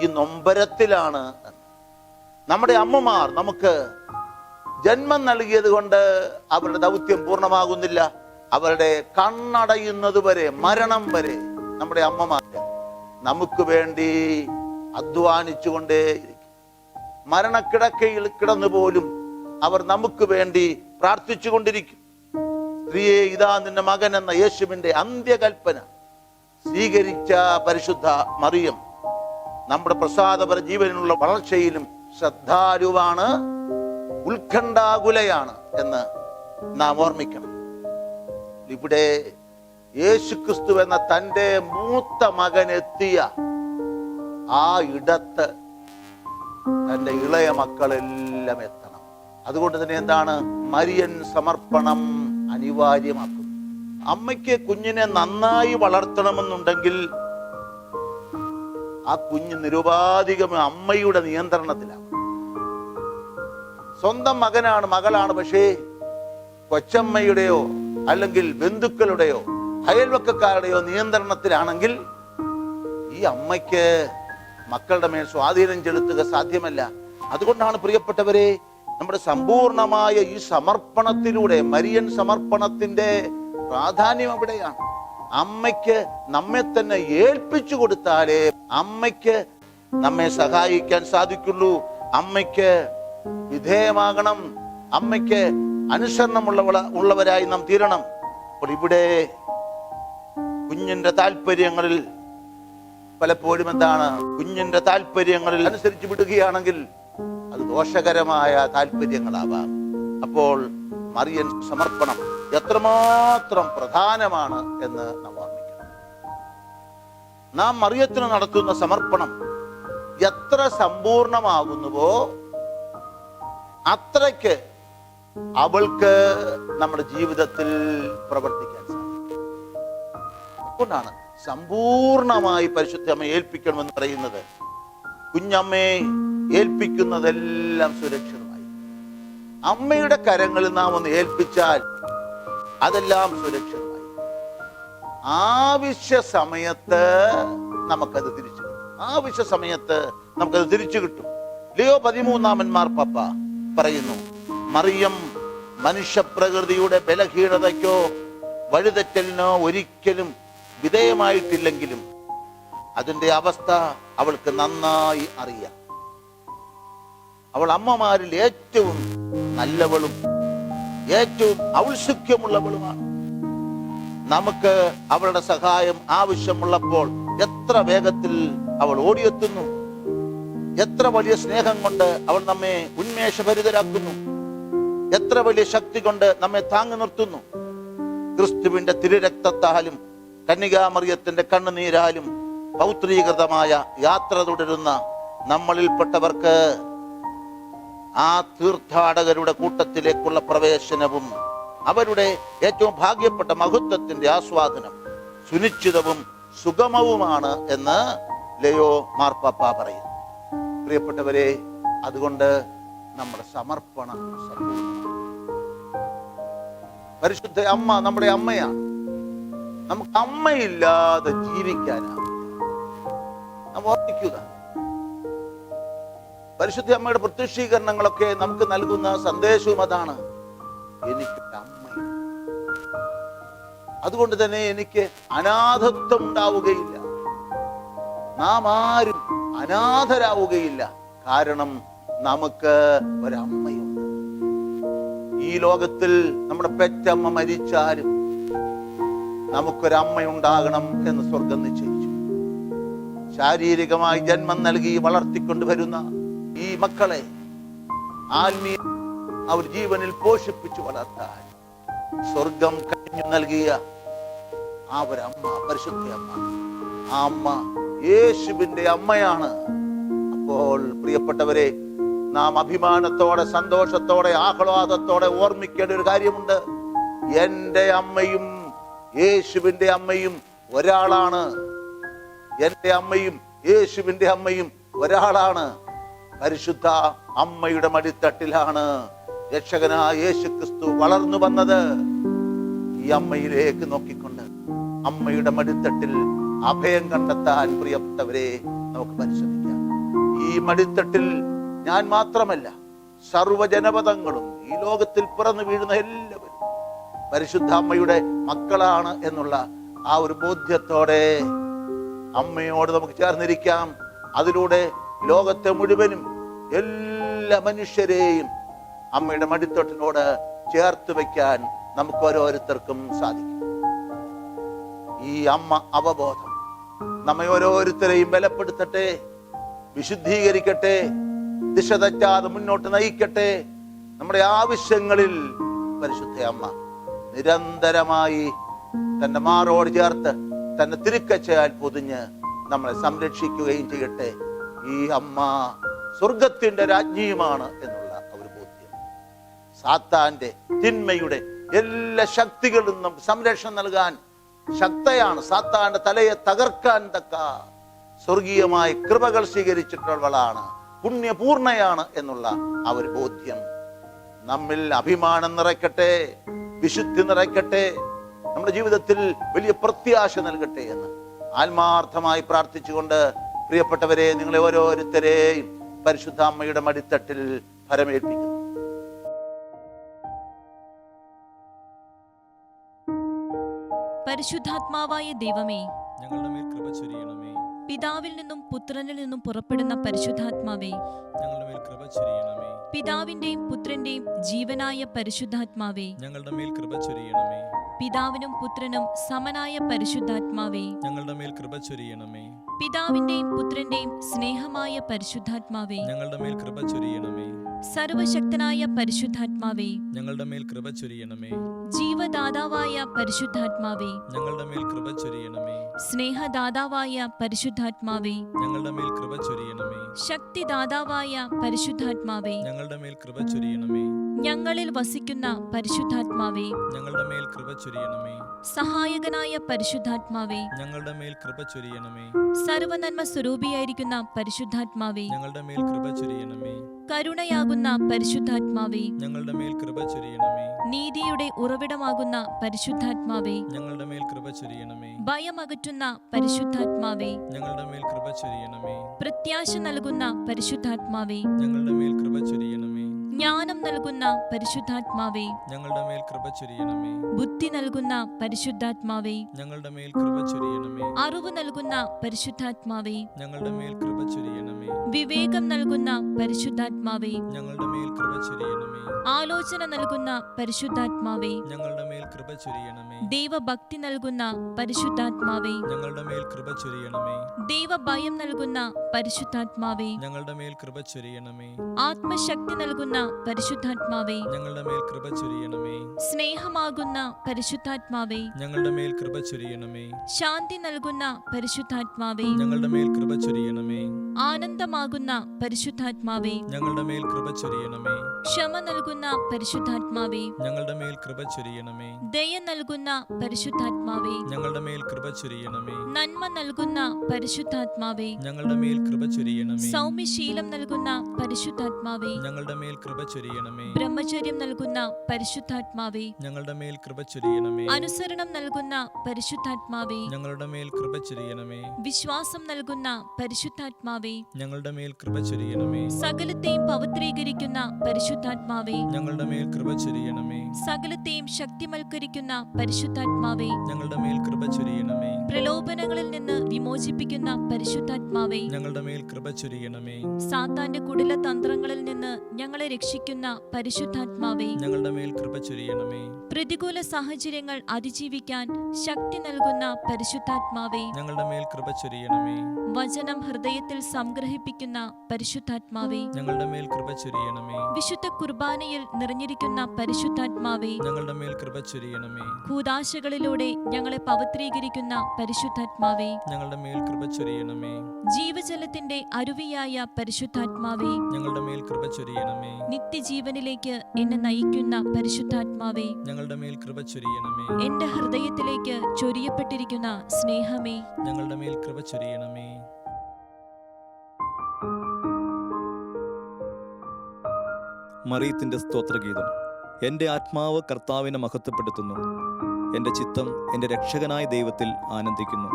ഈ നൊമ്പരത്തിലാണ്. നമ്മുടെ അമ്മമാർ നമുക്ക് ജന്മം നൽകിയത് കൊണ്ട് അവരുടെ ദൗത്യം പൂർണ്ണമാകുന്നില്ല. അവരുടെ കണ്ണടയുന്നത് വരെ, മരണം വരെ നമ്മുടെ അമ്മമാർ നമുക്ക് വേണ്ടി അധ്വാനിച്ചുകൊണ്ടേയിരിക്കും. മരണക്കിടക്കയിൽ കിടന്നു പോലും അവർ നമുക്ക് വേണ്ടി പ്രാർത്ഥിച്ചു കൊണ്ടിരിക്കും. സ്ത്രീയെ, ഇതാ നിന്റെ മകൻ എന്ന യേശുവിന്റെ അന്ത്യകൽപ്പന സ്വീകരിച്ച പരിശുദ്ധ മറിയം നമ്മുടെ പ്രസാദപര ജീവനുള്ള വളർച്ചയിലും ശ്രദ്ധാലുവാണ്, ഉത്കണ്ഠാകുലയാണ് എന്ന് നാം ഓർമ്മിക്കണം. ഇവിടെ യേശുക്രിസ്തു എന്ന തൻ്റെ മൂത്ത മകൻ എത്തിയ ആ ഇടത്ത് തൻ്റെ ഇളയ മക്കളെല്ലാം എത്തണം. അതുകൊണ്ട് തന്നെ എന്താണ്? മരിയൻ സമർപ്പണം അനിവാര്യമാക്കുന്നു. അമ്മയ്ക്ക് കുഞ്ഞിനെ നന്നായി വളർത്തണമെന്നുണ്ടെങ്കിൽ ആ കുഞ്ഞ് നിരുപാധികം അമ്മയുടെ നിയന്ത്രണത്തിലാണ്. സ്വന്തം മകനാണ്, മകളാണ്, പക്ഷേ കൊച്ചമ്മയുടെയോ അല്ലെങ്കിൽ ബന്ധുക്കളുടെയോ അയൽവക്കക്കാരുടെയോ നിയന്ത്രണത്തിലാണെങ്കിൽ ഈ അമ്മയ്ക്ക് മക്കളുടെ മേൽ സ്വാധീനം ചെലുത്തുക സാധ്യമല്ല. അതുകൊണ്ടാണ് പ്രിയപ്പെട്ടവരെ, നമ്മുടെ സമ്പൂർണമായ ഈ സമർപ്പണത്തിലൂടെ, മരിയൻ സമർപ്പണത്തിന്റെ പ്രാധാന്യം അവിടെയാണ്. അമ്മയ്ക്ക് നമ്മെ തന്നെ ഏൽപ്പിച്ചു കൊടുത്താലേ അമ്മയ്ക്ക് നമ്മെ സഹായിക്കാൻ സാധിക്കുള്ളൂ. അമ്മയ്ക്ക് വിധേയമാകണം, അമ്മയ്ക്ക് അനുസരണമുള്ളവരായി നാം തീരണം. അപ്പോൾ ഇവിടെ കുഞ്ഞിന്റെ താല്പര്യങ്ങളിൽ പലപ്പോഴും എന്താണ്, കുഞ്ഞിന്റെ താല്പര്യങ്ങളിൽ അനുസരിച്ച് വിടുകയാണെങ്കിൽ അത് ദോഷകരമായ താല്പര്യങ്ങളാവാം. അപ്പോൾ മറിയൻ സമർപ്പണം എത്രമാത്രം പ്രധാനമാണ് എന്ന് നാം ഓർമ്മിക്കണം. നാം മറിയത്തിന് നടത്തുന്ന സമർപ്പണം എത്ര സമ്പൂർണമാകുന്നുവോ അത്രയ്ക്ക് അവൾക്ക് നമ്മുടെ ജീവിതത്തിൽ പ്രവർത്തിക്കാൻ സാധിക്കും. അതുകൊണ്ടാണ് സമ്പൂർണമായി പരിശുദ്ധമ്മയെ ഏൽപ്പിക്കണമെന്ന് പറയുന്നത്. കുഞ്ഞമ്മയെ ഏൽപ്പിക്കുന്നതെല്ലാം സുരക്ഷിതമായി. അമ്മയുടെ കരങ്ങളിൽ നാം ഒന്ന് ഏൽപ്പിച്ചാൽ അതെല്ലാം സുരക്ഷിതമായി. ആവശ്യ സമയത്ത് നമുക്കത് തിരിച്ചു കിട്ടും. ആവശ്യ സമയത്ത് നമുക്കത് തിരിച്ചു കിട്ടും. ലിയോ 13 മാർപ്പാപ്പ പറയുന്നു, മറിയം മനുഷ്യപ്രകൃതിയുടെ ബലഹീനതയ്ക്കോ വഴിതെറ്റലിനോ ഒരിക്കലും വിധേയമായിട്ടില്ലെങ്കിലും അതിൻ്റെ അവസ്ഥ അവൾക്ക് നന്നായി അറിയാം. അവൾ അമ്മമാരിൽ ഏറ്റവും നല്ലവളും ഏറ്റവും ഔത്സുക്യമുള്ളവളുമാണ്. നമുക്ക് അവളുടെ സഹായം ആവശ്യമുള്ളപ്പോൾ എത്ര വേഗത്തിൽ അവൾ ഓടിയെത്തുന്നു, എത്ര വലിയ സ്നേഹം കൊണ്ട് അവൾ നമ്മെ ഉന്മേഷഭരിതരാക്കുന്നു, എത്ര വലിയ ശക്തി കൊണ്ട് നമ്മെ താങ്ങി നിർത്തുന്നു. ക്രിസ്തുവിന്റെ തിരുരക്തത്താലും കന്യകാമറിയത്തിന്റെ കണ്ണുനീരാലും പൗത്രീകൃതമായ യാത്ര തുടരുന്ന നമ്മളിൽപ്പെട്ടവർക്ക് ആ തീർത്ഥാടകരുടെ കൂട്ടത്തിലേക്കുള്ള പ്രവേശനവും അവരുടെ ഏറ്റവും ഭാഗ്യപ്പെട്ട മഹത്വത്തിന്റെ ആസ്വാദനം സുനിശ്ചിതവും സുഗമവുമാണ് എന്ന് ലയോ മാർപ്പാപ്പ പറയുന്നു. പ്രിയപ്പെട്ടവരെ, അതുകൊണ്ട് നമ്മുടെ സമർപ്പണം സമ്പൂർണ്ണമാണ്. പരിശുദ്ധ അമ്മ നമ്മുടെ അമ്മയാണ്. നമുക്ക് അമ്മയില്ലാതെ ജീവിക്കാനാവില്ല. നാം ഓർമ്മിക്കുക, പരിശുദ്ധ അമ്മയുടെ പ്രത്യക്ഷീകരണങ്ങളൊക്കെ നമുക്ക് നൽകുന്ന സന്ദേശവും അതാണ്, എനിക്കൊരു അമ്മയുണ്ട്. അതുകൊണ്ട് തന്നെ എനിക്ക് അനാഥത്വം ഉണ്ടാവുകയില്ല, നാം ആരും അനാഥരാവുകയില്ല. കാരണം നമുക്ക് ഒരമ്മയുണ്ട്. ഈ ലോകത്തിൽ നമ്മുടെ പെറ്റമ്മ മരിച്ചാലും നമുക്കൊരമ്മയുണ്ടാകണം എന്ന് സ്വർഗം നിശ്ചയിച്ചു. ശാരീരികമായി ജന്മം നൽകി വളർത്തിക്കൊണ്ടുവരുന്ന ഈ മക്കളെ ആത്മീയ അവർ ജീവനിൽ പോഷിപ്പിച്ചു വളർത്താൻ സ്വർഗം കഴിഞ്ഞു നൽകിയ ആ ഒരമ്മ, പരിശുദ്ധ അമ്മ, ആ അമ്മ യേശുവിന്റെ അമ്മയാണ്. അപ്പോൾ പ്രിയപ്പെട്ടവരെ, നാം അഭിമാനത്തോടെ, സന്തോഷത്തോടെ, ആഹ്ലാദത്തോടെ ഓർമ്മിക്കേണ്ട ഒരു കാര്യമുണ്ട്. എൻ്റെ അമ്മയും യേശുവിന്റെ അമ്മയും ഒരാളാണ്. എൻ്റെ അമ്മയും യേശുവിന്റെ അമ്മയും ഒരാളാണ്. പരിശുദ്ധ അമ്മയുടെ മടിത്തട്ടിലാണ് രക്ഷകനായ യേശു ക്രിസ്തു വളർന്നു വന്നത്. ഈ അമ്മയിലേക്ക് നോക്കിക്കൊണ്ട് അമ്മയുടെ മടിത്തട്ടിൽ അഭയം കണ്ടെത്താൻ പ്രിയപ്പെട്ടവരെ നമുക്ക് പരിശ്രമിക്കാം. ഈ മടിത്തട്ടിൽ ഞാൻ മാത്രമല്ല, സർവ്വജനപദങ്ങളും ഈ ലോകത്തിൽ പിറന്നു വീഴുന്ന എല്ലാവരും പരിശുദ്ധ അമ്മയുടെ മക്കളാണ് എന്നുള്ള ആ ഒരു ബോധ്യത്തോടെ അമ്മയോട് നമുക്ക് ചേർന്നിരിക്കാം. അതിലൂടെ ലോകത്തെ മുഴുവനും എല്ലാ മനുഷ്യരെയും അമ്മയുടെ മടിത്തട്ടിനോട് ചേർത്ത് വയ്ക്കാൻ നമുക്ക് ഓരോരുത്തർക്കും സാധിക്കും. ഈ അമ്മ അവബോധം നമ്മെ ഓരോരുത്തരെയും ബലപ്പെടുത്തട്ടെ, വിശുദ്ധീകരിക്കട്ടെ, ദിശ തെറ്റാതെ മുന്നോട്ട് നയിക്കട്ടെ. നമ്മുടെ ആവശ്യങ്ങളിൽ പരിശുദ്ധ അമ്മ നിരന്തരമായി തന്റെ മാറോട് ചേർത്ത് തന്റെ തിരുക്കച്ചയാൽ പൊതിഞ്ഞ് നമ്മളെ സംരക്ഷിക്കുകയും ചെയ്യട്ടെ. ഈ അമ്മ സ്വർഗത്തിന്റെ രാജ്ഞിയുമാണ് എന്നുള്ള ഒരു ബോധ്യം സാത്താന്റെ തിന്മയുടെ എല്ലാ ശക്തികളിൽ നിന്നും സംരക്ഷണം നൽകാൻ ശക്തയാണ്. സാത്താന്റെ തലയെ തകർക്കാൻ തക്ക സ്വർഗീയമായ കൃപകൾ സ്വീകരിച്ചിട്ടുള്ളവളാണ്, പുണ്യപൂർണയാണ് എന്നുള്ള ആ ഒരു ബോധ്യം നമ്മിൽ അഭിമാനം നിറയ്ക്കട്ടെ, വിശുദ്ധി നിറയ്ക്കട്ടെ, നമ്മുടെ ജീവിതത്തിൽ വലിയ പ്രത്യാശ നൽകട്ടെ എന്ന് ആത്മാർത്ഥമായി പ്രാർത്ഥിച്ചുകൊണ്ട് പ്രിയപ്പെട്ടവരെ, നിങ്ങളെ ഓരോരുത്തരെയും പരിശുദ്ധ അമ്മയുടെ മടിത്തട്ടിൽ ഫലമേൽപ്പിക്കുന്നു. പരിശുദ്ധാത്മാവായ ദൈവമേ, ഞങ്ങളുടെ മേൽ കൃപ ചൊരിയണമേ. പിതാവിൽ നിന്നും പുത്രനിൽ നിന്നും പുറപ്പെടുന്ന പരിശുദ്ധാത്മാവേ, ഞങ്ങളുടെ മേൽ കൃപ ചൊരിയണമേ. പിതാവിന്റെയും പുത്രന്റെയും ജീവനായ പരിശുദ്ധാത്മാവേ, ഞങ്ങളുടെ മേൽ കൃപ ചൊരിയണമേ. പിതാവിനും പുത്രനും സമനായ പരിശുദ്ധാത്മാവേ, ഞങ്ങളുടെ മേൽ കൃപ ചൊരിയണമേ. പിതാവിന്റെയും പുത്രന്റെയും സ്നേഹമായ പരിശുദ്ധാത്മാവേ, ഞങ്ങളുടെ മേൽ കൃപ ചൊരിയണമേ. സർവശക്തനായ പരിശുദ്ധാത്മാവേ, ഞങ്ങളുടെ മേൽ കൃപ ചൊരിയണമേ. ജീവദാതാവായ പരിശുദ്ധാത്മാവേ, ഞങ്ങളുടെ മേൽ കൃപ ചൊരിയണമേ. സ്നേഹദാതാവായ പരിശുദ്ധാത്മാവേ, ഞങ്ങളുടെ മേൽ കൃപ ചൊരിയണമേ. ശക്തിദാതാവായ പരിശുദ്ധാത്മാവേ, ഞങ്ങളുടെ മേൽ കൃപ ചൊരിയണമേ. ഞങ്ങളിൽ വസിക്കുന്ന പരിശുദ്ധാത്മാവേ, ഞങ്ങളുടെ മേൽ കൃപ ചൊരിയണമേ. സഹായകനായ പരിശുദ്ധാത്മാവേ, ഞങ്ങളുടെ മേൽ കൃപ ചൊരിയണമേ. സർവനന്മ സ്വരൂപിയായിരിക്കുന്ന പരിശുദ്ധാത്മാവേ, ഞങ്ങളുടെ മേൽ കൃപ ചൊരിയണമേ. കരുണയാകുന്ന പരിശുദ്ധാത്മാവേ, ഞങ്ങളുടെ മേൽ കൃപ ചൊരിയണമേ. നീതിയുടെ ഉറവിടമാകുന്ന പരിശുദ്ധാത്മാവേ, ഞങ്ങളുടെ മേൽ കൃപ ചൊരിയണമേ. ഭയമകറ്റുന്ന പരിശുദ്ധാത്മാവേ, ഞങ്ങളുടെ മേൽ കൃപ ചൊരിയണമേ. പ്രത്യാശ നൽകുന്ന പരിശുദ്ധാത്മാവേ, ഞങ്ങളുടെ മേൽ കൃപ ചൊരിയണമേ. ജ്ഞാനം നൽകുന്ന പരിശുദ്ധാത്മാവേ, ഞങ്ങളുടെ മേൽ കൃപ ചൊരിയണമേ. ബുദ്ധി നൽകുന്ന പരിശുദ്ധാത്മാവേ, ഞങ്ങളുടെ മേൽ കൃപ ചൊരിയണമേ. അറിവ് നൽകുന്ന പരിശുദ്ധാത്മാവേ, ഞങ്ങളുടെ മേൽ കൃപ ചൊരിയണമേ. വിവേകം നൽകുന്ന പരിശുദ്ധാത്മാവേ, ഞങ്ങളുടെ മേൽ കൃപ ചൊരിയണമേ. ആലോചന നൽകുന്ന പരിശുദ്ധാത്മാവേ, ഞങ്ങളുടെ മേൽ കൃപ ചൊരിയണമേ. ദൈവഭക്തി നൽകുന്ന പരിശുദ്ധാത്മാവേ, ഞങ്ങളുടെ മേൽ കൃപ ചൊരിയണമേ. ദൈവഭയം നൽകുന്ന പരിശുദ്ധാത്മാവേ, ഞങ്ങളുടെ മേൽ കൃപ ചൊരിയണമേ. ആത്മശക്തി നൽകുന്ന പരിശുദ്ധാത്മാവേ, ഞങ്ങളുടെ മേൽ കൃപ ചൊരിയണമേ. സ്നേഹമാകുന്ന പരിശുദ്ധാത്മാവേ, ഞങ്ങളുടെ മേൽ കൃപ ചൊരിയണമേ. ശാന്തി നൽകുന്ന പരിശുദ്ധാത്മാവേ, ഞങ്ങളുടെ മേൽ കൃപ ചൊരിയണമേ. ആനന്ദമാകുന്ന പരിശുദ്ധാത്മാവേ, ഞങ്ങളുടെ മേൽ കൃപ ചൊരിയണമേ. ക്ഷമ നൽകുന്ന പരിശുദ്ധാത്മാവേ, ഞങ്ങളുടെ മേൽ കൃപ ചൊരിയണമേ. ദയ നൽകുന്ന പരിശുദ്ധാത്മാവേ, ഞങ്ങളുടെ മേൽ കൃപ ചൊരിയണമേ. നന്മ നൽകുന്ന പരിശുദ്ധാത്മാവേ, ഞങ്ങളുടെ മേൽ കൃപ ചൊരിയണമേ. സൗമ്യശീലം നൽകുന്ന പരിശുദ്ധാത്മാവേ, ഞങ്ങളുടെ മേൽ കൃപ ചൊരിയണമേ. ബ്രഹ്മചര്യം നൽകുന്ന പരിശുദ്ധാത്മാവേ, ഞങ്ങളുടെ മേൽ കൃപ ചൊരിയണമേ. അനുസരണം നൽകുന്ന പരിശുദ്ധാത്മാവേ, ഞങ്ങളുടെ മേൽ കൃപ ചൊരിയണമേ. വിശ്വാസം നൽകുന്ന പരിശുദ്ധാത്മാവേ, ഞങ്ങളുടെ മേൽ കൃപ ചൊരിയണമേ. സകലത്തെയും പവിത്രീകരിക്കുന്ന പരിശുദ്ധാത്മാവേ, ഞങ്ങളുടെ മേൽ കൃപ ചൊരിയണമേ. സകലത്തെയും ശക്തിമൽക്കരിക്കുന്ന പരിശുദ്ധാത്മാവേ, ഞങ്ങളുടെ മേൽ കൃപ ചൊരിയണമേ. പ്രലോഭനങ്ങളിൽ നിന്ന് വിമോചിപ്പിക്കുന്ന പരിശുദ്ധാത്മാവേ, ഞങ്ങളുടെ മേൽ കൃപ ചൊരിയണമേ. സാത്താന്റെ കുടില തന്ത്രങ്ങളിൽ നിന്ന് ഞങ്ങളെ രക്ഷിക്കുന്ന പരിശുദ്ധാത്മാവേ, ഞങ്ങളുടെ മേൽ കൃപ ചൊരിയണമേ. പ്രതികൂല സാഹചര്യങ്ങൾ അതിജീവിക്കാൻ ശക്തി നൽകുന്ന പരിശുദ്ധാത്മാവേ, ഞങ്ങളുടെ മേൽ കൃപ ചൊരിയണമേ. വചനം ഹൃദയത്തിൽ സംഗ്രഹിപ്പിക്കുന്ന പരിശുദ്ധാത്മാവേ, ഞങ്ങളുടെ മേൽ കൃപ ചൊരിയണമേ. വിശുദ്ധ കുർബാനയിൽ നിറഞ്ഞിരിക്കുന്ന പരിശുദ്ധാത്മാവേ, ഞങ്ങളുടെ മേൽ കൃപ ചൊരിയണമേ. കൂദാശകളിലൂടെ ഞങ്ങളെ പവിത്രീകരിക്കുന്ന പരിശുദ്ധാത്മാവേ, ഞങ്ങളുടെ മേൽ കൃപ ചൊരിയണമേ. ജീവജലത്തിന്റെ അരുവിയായ പരിശുദ്ധാത്മാവേ, ഞങ്ങളുടെ മേൽ കൃപ ചൊരിയണമേ. നിത്യജീവനിലേക്ക് എന്നെ നയിക്കുന്ന പരിശുദ്ധാത്മാവേ, ഞങ്ങളുടെ മേൽ കൃപ ചൊരിയണമേ. എന്റെ ഹൃദയത്തിലേക്ക് ചൊരിയപ്പെട്ടിരിക്കുന്ന സ്നേഹമേ, ഞങ്ങളുടെ മേൽ കൃപ ചൊരിയണമേ. മറിയത്തിന്റെ സ്തോത്രഗീതം. എൻ്റെ ആത്മാവ് കർത്താവിനെ മഹത്വപ്പെടുത്തുന്നു. എൻ്റെ ചിത്തം എൻ്റെ രക്ഷകനായ ദൈവത്തിൽ ആനന്ദിക്കുന്നു.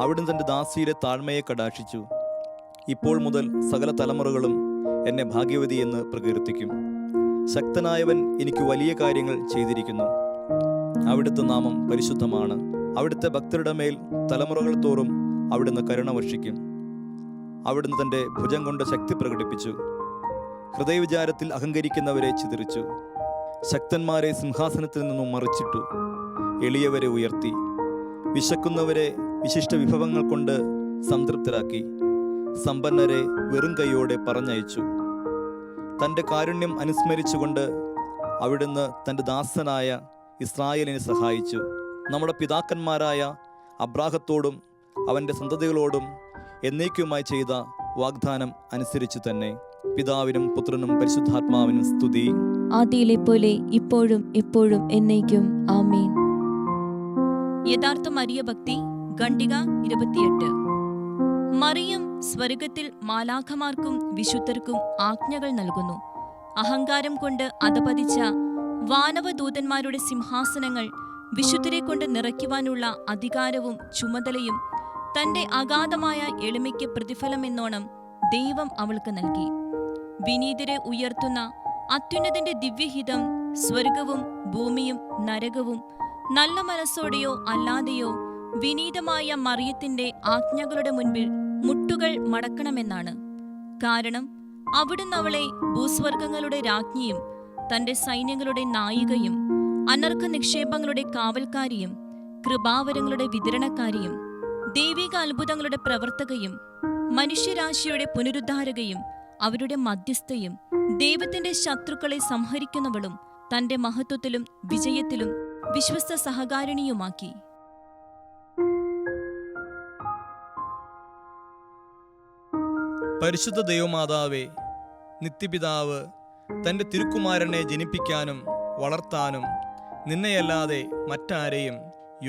അവിടുന്ന് തൻ്റെ ദാസിയുടെ താഴ്മയെ കടാക്ഷിച്ചു. ഇപ്പോൾ മുതൽ സകല തലമുറകളും എന്നെ ഭാഗ്യവതി എന്ന് പ്രകീർത്തിക്കും. ശക്തനായവൻ എനിക്ക് വലിയ കാര്യങ്ങൾ ചെയ്തിരിക്കുന്നു. അവിടുത്തെ നാമം പരിശുദ്ധമാണ്. അവിടുത്തെ ഭക്തരുടെ മേൽ തലമുറകൾ തോറും അവിടുന്ന് കരുണ വർഷിക്കും. അവിടുന്ന് തൻ്റെ ഭുജം കൊണ്ട് ശക്തി പ്രകടിപ്പിച്ചു. ഹൃദയവിചാരത്തിൽ അഹങ്കരിക്കുന്നവരെ ചിതറിച്ചു. ശക്തന്മാരെ സിംഹാസനത്തിൽ നിന്നും മറിച്ചിട്ടു. എളിയവരെ ഉയർത്തി. വിശക്കുന്നവരെ വിശിഷ്ട വിഭവങ്ങൾ കൊണ്ട് സംതൃപ്തരാക്കി. സമ്പന്നരെ വെറും കൈയോടെ പറഞ്ഞയച്ചു. തൻ്റെ കാരുണ്യം അനുസ്മരിച്ചുകൊണ്ട് അവിടുന്ന് തൻ്റെ ദാസനായ ഇസ്രായേലിനെ സഹായിച്ചു. നമ്മുടെ പിതാക്കന്മാരായ അബ്രാഹത്തോടും അവൻ്റെ സന്തതികളോടും എന്നേക്കുമായി ചെയ്ത വാഗ്ദാനം അനുസരിച്ച് തന്നെ. പിതാവിനും പുത്രനും പരിശുദ്ധാത്മാവിനും സ്തുതി. ആദിയിലെ പോലെ ഇപ്പോഴും എപ്പോഴും എന്നേക്കും ആമേൻ. യഥാർത്ഥ മരിയ ഭക്തി ഖണ്ഡിക 28. മറിയം സ്വർഗത്തിൽ മാലാഖമാർക്കും വിശുദ്ധർക്കും ആജ്ഞകൾ നൽകുന്നു. അഹങ്കാരം കൊണ്ട് അധപതിച്ച വാനവദൂതന്മാരുടെ സിംഹാസനങ്ങൾ വിശുദ്ധരെ കൊണ്ട് നിറയ്ക്കുവാനുള്ള അധികാരവും ചുമതലയും തന്റെ അഗാധമായ എളിമയ്ക്ക് പ്രതിഫലമെന്നോണം ദൈവം അവൾക്ക് നൽകി. വിനീതരെ ഉയർത്തുന്ന അത്യുന്നതന്റെ ദിവ്യഹിതം സ്വർഗവും ഭൂമിയും നരകവും നല്ല മനസ്സോടെയോ അല്ലാതെയോ വിനീതമായ മറിയത്തിന്റെ ആജ്ഞകളുടെ മുൻപിൽ മുട്ടുകൾ മടക്കണമെന്നാണ്. കാരണം അവിടുന്ന് അവളെ ഭൂസ്വർഗങ്ങളുടെ രാജ്ഞിയും തന്റെ സൈന്യങ്ങളുടെ നായികയും അനർഘ നിക്ഷേപങ്ങളുടെ കാവൽക്കാരിയും കൃപാവരങ്ങളുടെ വിതരണക്കാരിയും ദൈവിക അത്ഭുതങ്ങളുടെ പ്രവർത്തകയും മനുഷ്യരാശിയുടെ പുനരുദ്ധാരകയും അവരുടെ മധ്യസ്ഥയും ദൈവത്തിന്റെ ശത്രുക്കളെ സംഹരിക്കുന്നവളും തന്റെ മഹത്വത്തിലും വിജയത്തിലും വിശ്വസ്ത സഹകാരിണിയുമാക്കി. പരിശുദ്ധ ദൈവമാതാവേ, നിത്യപിതാവ് തൻ്റെ തിരുക്കുമാരനെ ജനിപ്പിക്കാനും വളർത്താനും നിന്നെയല്ലാതെ മറ്റാരെയും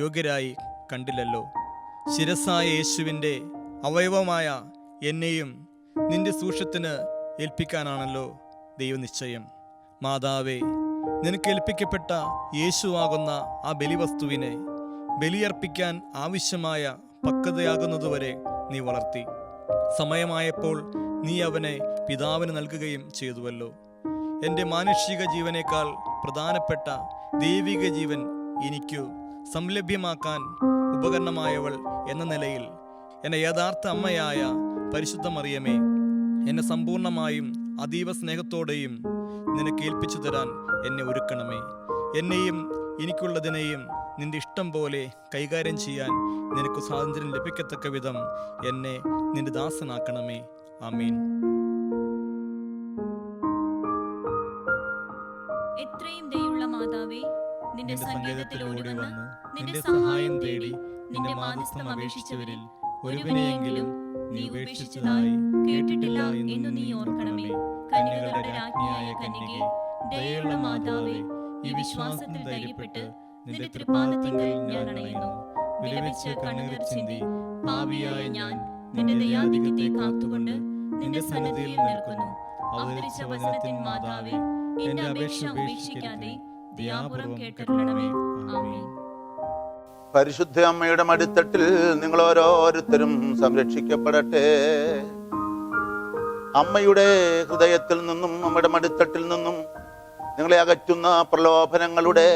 യോഗ്യരായി കണ്ടില്ലല്ലോ. ശിരസ്സായ യേശുവിൻ്റെ അവയവമായ എന്നെയും നിന്റെ സൂക്ഷത്തിന് ഏൽപ്പിക്കാനാണല്ലോ ദൈവനിശ്ചയം. മാതാവേ, നിനക്ക് ഏൽപ്പിക്കപ്പെട്ട യേശുവാകുന്ന ആ ബലിവസ്തുവിനെ ബലിയർപ്പിക്കാൻ ആവശ്യമായ പക്വതയാകുന്നതുവരെ നീ വളർത്തി. സമയമായപ്പോൾ നീ അവനെ പിതാവിന് നൽകുകയും ചെയ്തുവല്ലോ. എൻ്റെ മാനുഷിക ജീവനേക്കാൾ പ്രധാനപ്പെട്ട ദൈവിക ജീവൻ എനിക്കു സംലഭ്യമാക്കാൻ ഉപകരണമായവൾ എന്ന നിലയിൽ എന്നെ യഥാർത്ഥ അമ്മയായ പരിശുദ്ധ മറിയമേ, എന്നെ സമ്പൂർണമായും അതീവ സ്നേഹത്തോടെയും നിനക്ക് ഏൽപ്പിച്ചു തരാൻ എന്നെ ഒരുക്കണമേ. എന്നെയും എനിക്കുള്ളതിനെയും നിന്റെ ഇഷ്ടം പോലെ കൈകാര്യം ചെയ്യാൻ നിനക്ക് സ്വാതന്ത്ര്യം ലഭിക്കത്തക്ക വിധം എന്നെ നിന്റെ ദാസനാക്കണമേ. ആമീൻ. എത്രയും ദയുള്ള മാതാവേ, നിന്റെ സങ്കേതത്തിലോടി വന്ന് നിന്റെ സഹായം തേടി നിന്റെ മാധ്യസ്ഥം അപേക്ഷിച്ചവരിൽ ഒരുവനെയെങ്കിലും നീ ഉപേക്ഷിച്ചതായി കേട്ടിട്ടില്ല എന്നു നീ ഓർക്കണമേ. കന്യകളുടെ രാജ്ഞിയായ കന്യകേ, ദയയുള്ള മാതാവേ, ഈ വിശ്വാസത്തിൽ ധൈര്യപ്പെട്ട് നിന്റെ തൃപ്പാദത്തിങ്കൽ ഞാൻ അണയുന്നു. വിലപിച്ച കണ്ണുനീർ ചിന്തി പാപിയായ ഞാൻ നിന്റെ ദയാധിക്യത്തെ കാത്തുകൊണ്ട് നിന്റെ സന്നിധിയിൽ നിൽക്കുന്നു. അവതരിച്ച വചനത്തിൻ മാതാവേ, എന്റെ അപേക്ഷ ഉപേക്ഷിക്കാതെ ദയാപൂർവം കേട്ടരുളണമേ. ആമേൻ. പരിശുദ്ധ അമ്മയുടെ മടിത്തട്ടിൽ നിങ്ങൾ ഓരോരുത്തരും സംരക്ഷിക്കപ്പെടട്ടെ. അമ്മയുടെ ഹൃദയത്തിൽ നിന്നും അമ്മയുടെ മടിത്തട്ടിൽ നിന്നും നിങ്ങളെ അകറ്റുന്ന പ്രലോഭനങ്ങളുടെ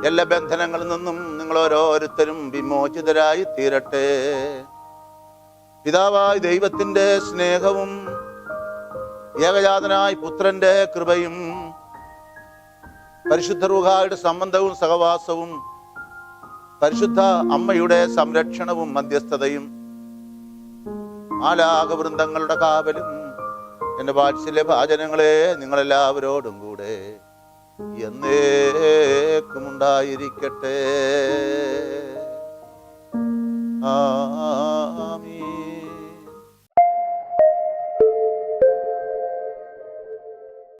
എല്ലാ ബന്ധനങ്ങളിൽ നിന്നും നിങ്ങൾ ഓരോരുത്തരും വിമോചിതരായി തീരട്ടെ. പിതാവായ ദൈവത്തിൻ്റെ സ്നേഹവും ഏകജാതനായ പുത്രന്റെ കൃപയും പരിശുദ്ധ റൂഹായുടെ സംബന്ധവും സഹവാസവും പരിശുദ്ധ അമ്മയുടെ സംരക്ഷണവും മധ്യസ്ഥതയും മാലാഖവൃന്ദങ്ങളുടെ കാവലും എൻ്റെ വാത്സല്യ ഭാജനങ്ങളെ നിങ്ങളെല്ലാവരോടും കൂടെ എന്നേക്കും ഉണ്ടായിരിക്കട്ടെ.